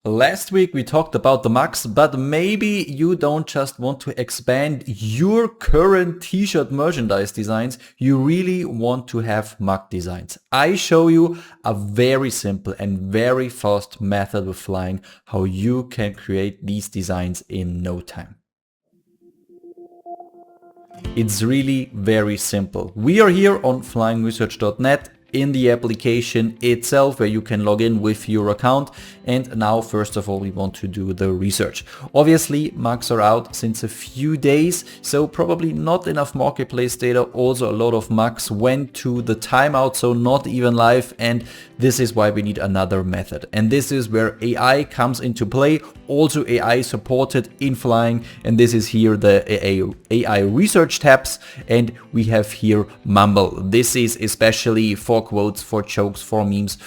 Last week we talked about the mugs, but maybe you don't just want to expand your current t-shirt merchandise designs, you really want to have mug designs. I show you a very simple and very fast method with flying how you can create these designs in no time. It's really very simple. We are here on flyingresearch.net in the application itself where you can log in with your account, and now first of all we want to do the research. Obviously mugs are out since a few days, so probably not enough marketplace data. Also a lot of mugs went to the timeout, so not even live, and this is why we need another method, and this is where AI comes into play. Also AI supported in flying, and this is here the AI research tabs, and we have here Mumble. This is especially for quotes, for jokes, for memes,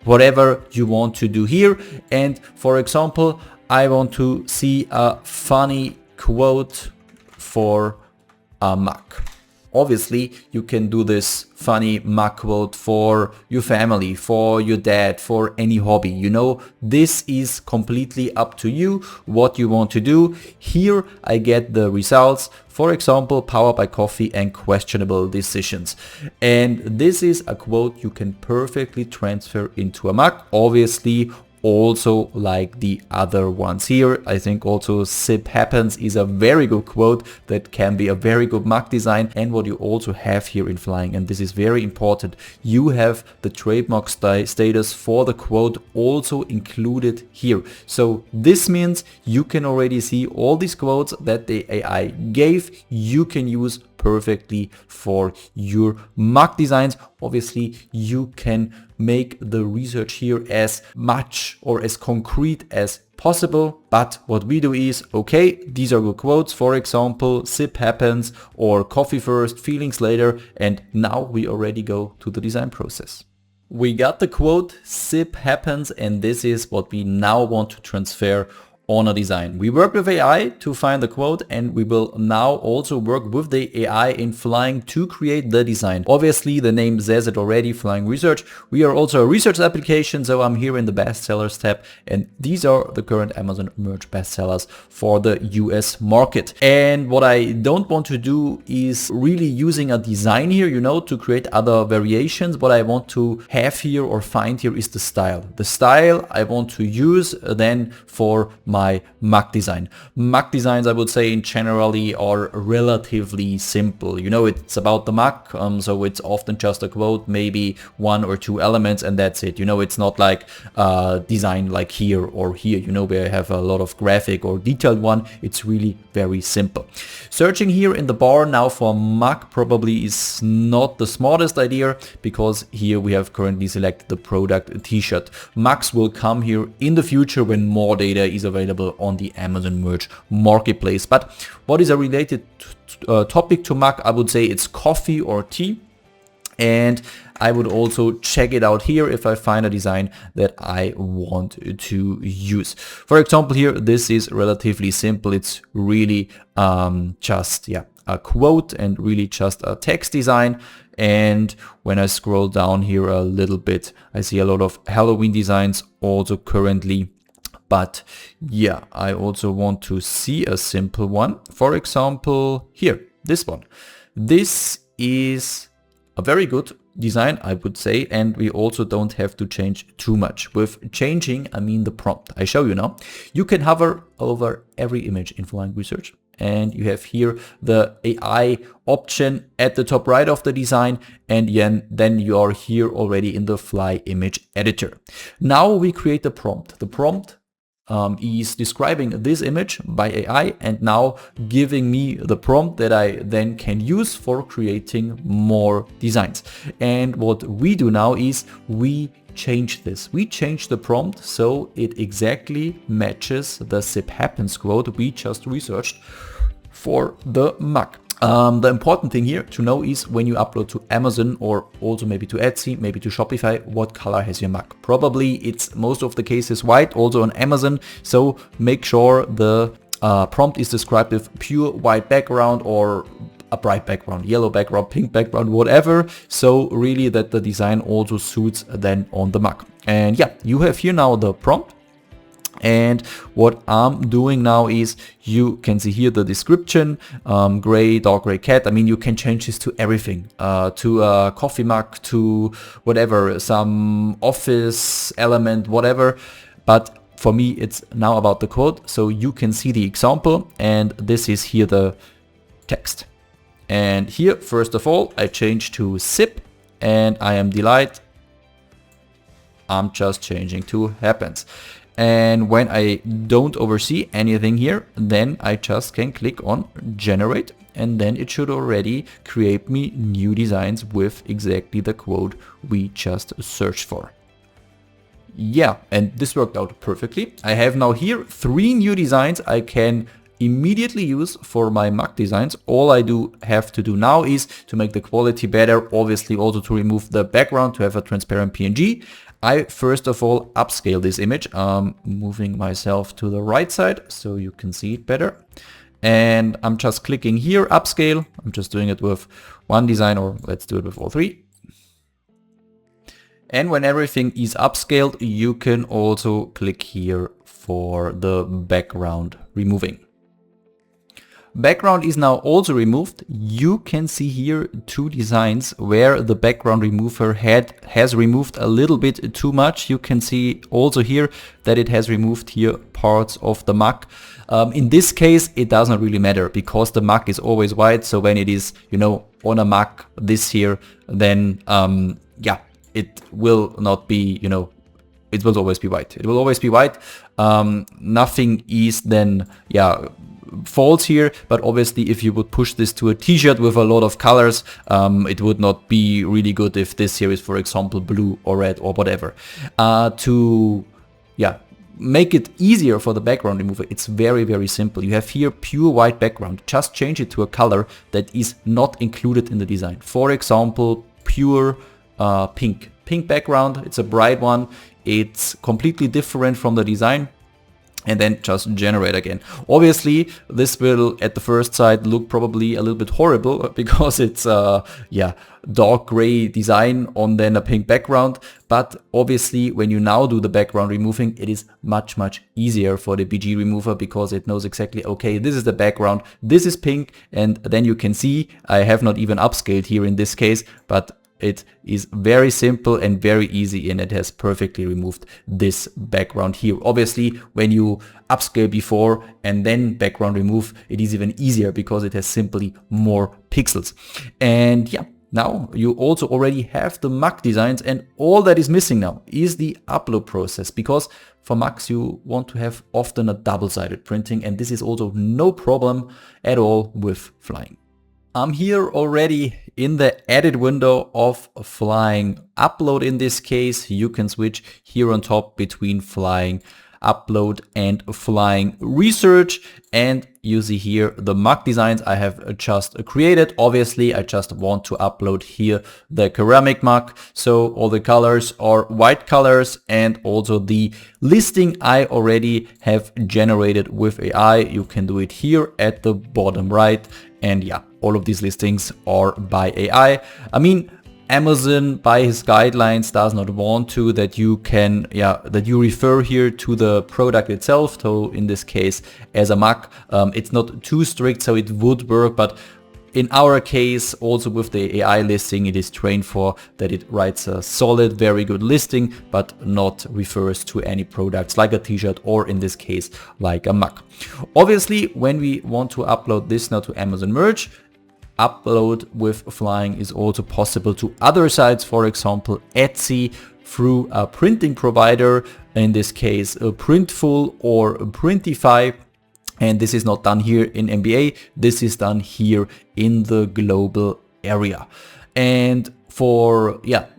whatever you want to do here. And for example, I want to see a funny quote for a mug. Obviously, you can do this funny mug quote for your family, for your dad, for any hobby. You know, this is completely up to you what you want to do. Here I get the results. For example, powered by coffee and questionable decisions. And this is a quote you can perfectly transfer into a mug. Obviously, also like the other ones here. I think also "sip happens" is a very good quote that can be a very good mug design. And what you also have here in flying, and this is very important, you have the trademark status for the quote also included here. So this means you can already see all these quotes that the AI gave, you can use perfectly for your mug designs. Obviously, you can make the research here as much or as concrete as possible, but what we do is, okay, these are good quotes, for example, "sip happens" or "coffee first, feelings later," and now we already go to the design process. We got the quote "sip happens," and this is what we now want to transfer on a design. We work with AI to find the quote, and we will now also work with the AI in flying to create the design. Obviously, the name says it already, Flying Research. We are also a research application, so I'm here in the bestsellers tab, and these are the current Amazon merch bestsellers for the US market. And what I don't want to do is really using a design here, you know, to create other variations. What I want to have here or find here is the style. The style I want to use then for my mug design. Mug designs, I would say, in generally are relatively simple. You know, it's about the mug, so it's often just a quote, maybe one or two elements, and that's it. You know, it's not like design like here or here, you know, where I have a lot of graphic or detailed one. It's really very simple. Searching here in the bar now for mug probably is not the smartest idea, because here we have currently selected the product t-shirt. Mugs will come here in the future when more data is available on the Amazon merch marketplace. But what is a related topic to mug? I would say it's coffee or tea. And I would also check it out here if I find a design that I want to use. For example, here, this is relatively simple. It's really just a quote and really just a text design. And when I scroll down here a little bit, I see a lot of Halloween designs also currently. But yeah, I also want to see a simple one. For example, here, this one. This is a very good design, I would say, and we also don't have to change too much. With changing, I mean the prompt. I show you now. You can hover over every image in Flying Research, and you have here the AI option at the top right of the design, and then you are here already in the Fly Image Editor. Now we create the prompt. The prompt is describing this image by AI and now giving me the prompt that I then can use for creating more designs. And what we do now is we change this. We change the prompt so it exactly matches the "sip happens" quote we just researched for the mug. The important thing here to know is when you upload to Amazon or also maybe to Etsy, maybe to Shopify, what color has your mug? Probably it's most of the cases white, also on Amazon. So make sure the prompt is described with pure white background or a bright background, yellow background, pink background, whatever. So really that the design also suits then on the mug. And yeah, you have here now the prompt. And what I'm doing now is, you can see here the description, gray, dark gray cat. I mean, you can change this to everything, to a coffee mug, to whatever, some office element, whatever. But for me, it's now about the code. So you can see the example, and this is here the text. And here, first of all, I change to zip, and I am delight. I'm just changing to happens. And when I don't oversee anything here, then I just can click on generate, and then it should already create me new designs with exactly the quote we just searched for. Yeah, and this worked out perfectly. I have now here 3 new designs I can immediately use for my mug designs. All I have to do now is to make the quality better, obviously also to remove the background to have a transparent PNG. I first of all upscale this image, moving myself to the right side so you can see it better. And I'm just clicking here, upscale. I'm just doing it with 1 design, or let's do it with all 3. And when everything is upscaled, you can also click here for the background removing. Background is now also removed. You can see here 2 designs where the background remover has removed a little bit too much. You can see also here that it has removed here parts of the mug. In this case, it doesn't really matter because the mug is always white. So when it is, you know, on a mug this here, then yeah, it will not be, you know, it will always be white. It will always be white. Nothing is then, yeah, false here, but obviously if you would push this to a t-shirt with a lot of colors, it would not be really good if this here is, for example, blue or red or whatever. To make it easier for the background remover, it's very, very simple. You have here pure white background. Just change it to a color that is not included in the design. For example, pure pink background. It's a bright one. It's completely different from the design. And then just generate again. Obviously, this will at the first sight look probably a little bit horrible because it's dark gray design on then a pink background. But obviously, when you now do the background removing, it is much, much easier for the BG remover because it knows exactly, okay, this is the background, this is pink. And then you can see, I have not even upscaled here in this case, but it is very simple and very easy, and it has perfectly removed this background here. Obviously, when you upscale before and then background remove, it is even easier because it has simply more pixels. And yeah, now you also already have the mug designs, and all that is missing now is the upload process, because for mugs you want to have often a double-sided printing, and this is also no problem at all with Flying. I'm here already in the edit window of Flying Upload. In this case, you can switch here on top between Flying Upload and Flying Research, and you see here the mug designs I have just created. Obviously, I just want to upload here the ceramic mug, so all the colors are white colors, and also the listing I already have generated with AI. You can do it here at the bottom right, and yeah, all of these listings are by AI. I mean, Amazon by his guidelines does not want to that you can, that you refer here to the product itself. So in this case, as a mug, it's not too strict, so it would work. But in our case, also with the AI listing, it is trained for that it writes a solid, very good listing, but not refers to any products like a t-shirt, or in this case, like a mug. Obviously, when we want to upload this now to Amazon Merch, upload with Flying is also possible to other sites, for example, Etsy, through a printing provider, in this case, a Printful or Printify. And this is not done here in MBA, this is done here in the global area. And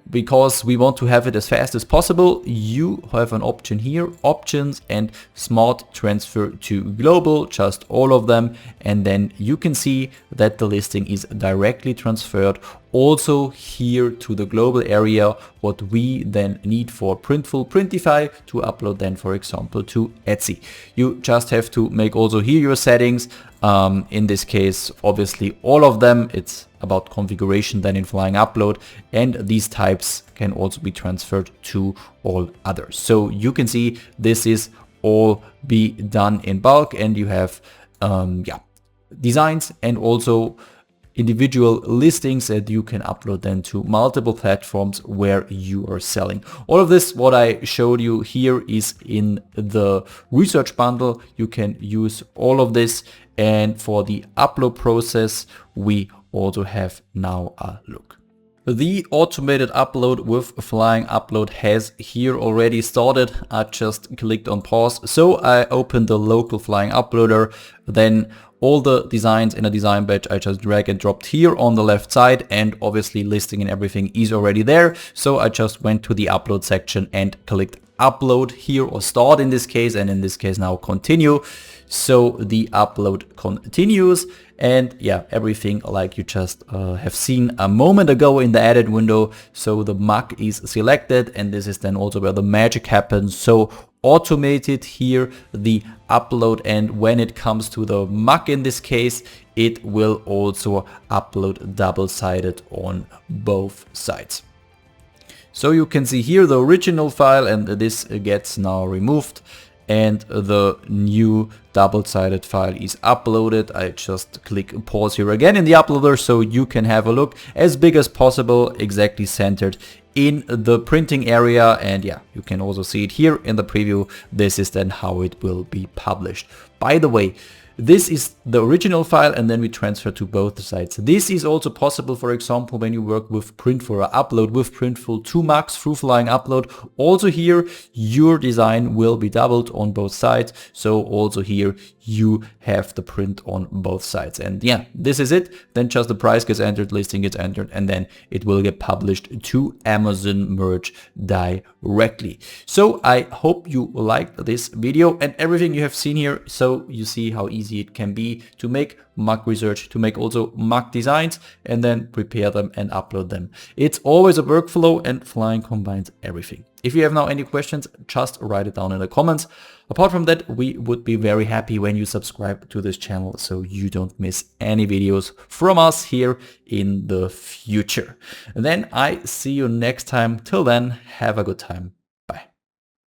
because we want to have it as fast as possible, you have an option here, options and smart transfer to global, just all of them. And then you can see that the listing is directly transferred also here to the global area, what we then need for Printful, Printify to upload then, for example, to Etsy. You just have to make also here your settings. In this case, obviously all of them, it's about configuration then in Flying Upload, and these types can also be transferred to all others. So you can see this is all be done in bulk, and you have designs and also individual listings that you can upload then to multiple platforms where you are selling. All of this, what I showed you here, is in the research bundle. You can use all of this, and for the upload process we also have now a look. The automated upload with Flying Upload has here already started. I just clicked on pause. So I opened the local Flying Uploader, then all the designs in a design batch I just drag and dropped here on the left side, and obviously listing and everything is already there. So I just went to the upload section and clicked upload here, or start in this case, and in this case now continue. So the upload continues, and yeah, everything like you just have seen a moment ago in the edit window. So the mug is selected, and this is then also where the magic happens. So automated here the upload, and when it comes to the mug in this case, it will also upload double-sided on both sides. So you can see here the original file, and this gets now removed, and the new double-sided file is uploaded. I just click pause here again in the uploader so you can have a look, as big as possible, exactly centered in the printing area. And yeah, you can also see it here in the preview. This is then how it will be published. By the way, this is the original file, and then we transfer to both sides. This is also possible, for example, when you work with Printful or upload with Printful to mugs through Flying Upload. Also here, your design will be doubled on both sides. So also here, you have the print on both sides. And yeah, this is it. Then just the price gets entered, listing gets entered, and then it will get published to Amazon merch directly. So I hope you liked this video and everything you have seen here. So you see how easy it can be to make mug research, to make also mug designs, and then prepare them and upload them. It's always a workflow, and Flying combines everything. If you have now any questions, just write it down in the comments. Apart from that, we would be very happy when you subscribe to this channel so you don't miss any videos from us here in the future. And then I see you next time. Till then, have a good time.